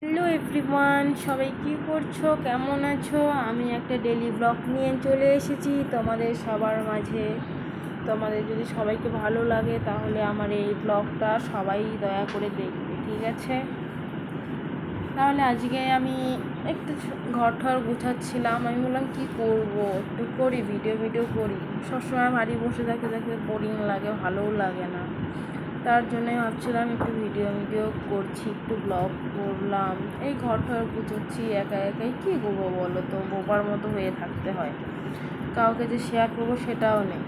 Hello everyone, সবাই কী করছো, কেমন আছো? আমি একটা ডেলি ব্লগ নিয়ে চলে এসেছি তোমাদের সবার মাঝে। তোমাদের যদি সবাইকে ভালো লাগে তাহলে আমার এই ব্লগটা সবাই দয়া করে দেখবে, ঠিক আছে? তাহলে আজকে আমি একটু ঘর ঠর গুছাচ্ছিলাম। আমি বললাম কী করবো, একটু করি, ভিডিও করি। সবসময় বাড়ি বসে থাকতে থাকতে বোরিং লাগে, ভালোও লাগে না। তার জন্যই ভাবছিলাম একটু ভিডিও করছি, একটু ব্লগ করলাম। এই ঘর ঠর গুছোচ্ছি একা একাই, কী করবো বলো তো, বোবার মতো হয়ে থাকতে হয়। কাউকে যে শেয়ার করবো সেটাও নেই।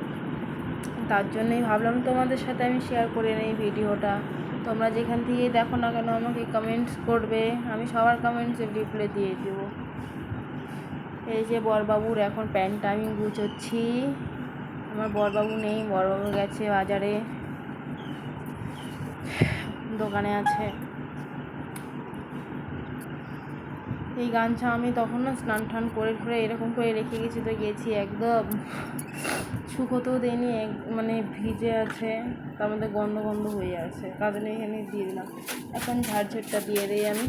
তার জন্যই ভাবলাম তোমাদের সাথে আমি শেয়ার করে নেই ভিডিওটা। তোমরা যেখান থেকেই দেখো না কেন আমাকে কমেন্টস করবে, আমি সবার কমেন্টসের রিপ্লাই দিয়ে দেবো। এই যে বরবাবুর এখন প্যান্টটা আমি গুছোচ্ছি। আমার বরবাবু নেই, বরবাবু গেছে বাজারে, দোকানে আছে। এই গামছা আমি তখন না স্নান টান করে এরকম করে রেখে গেছি, তো গেছি একদম শুকোতেও দেয়নি, মানে ভিজে আছে, তার মধ্যে গন্ধ হয়ে আছে। কারণ এখানে দিয়ে দিলাম, এখন ঝাড়ঝাড়টা দিয়ে দিই আমি।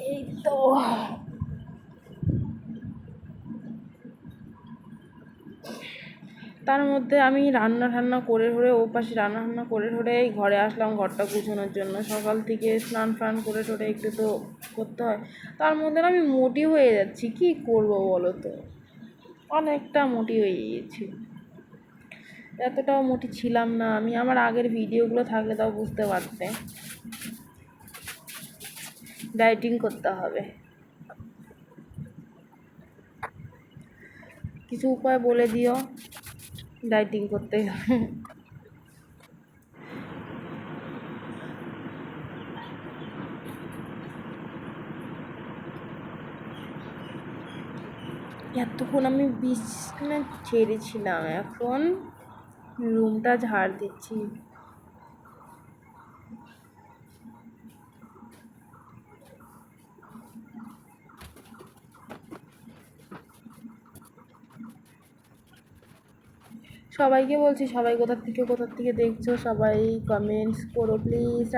এই তো তার মধ্যে আমি রান্না করে ও পাশে রান্না করে এই ঘরে আসলাম ঘরটা গুছানোর জন্য। সকাল থেকে স্নান ফান করে একটু তো করতে হয়। তার মধ্যে আমি মোটি হয়ে যাচ্ছি, কি করব বলো তো, অনেকটা মোটি হয়ে গিয়েছি। এতটাও মোটি ছিলাম না আমি। আমার আগের ভিডিওগুলো থাকলে তাও বুঝতে পারতে। ডায়েটিং করতে হবে, কিছু উপায় বলে দিও ডায়েটিং করতে গেলে। এতক্ষণ আমি বিছানা ছেড়েছিলাম, এখন রুমটা ঝাড় দিচ্ছি। সবাইকে বলছি, সবাই কোথা থেকে দেখছো, সবাই কমেন্টস করো প্লিজ।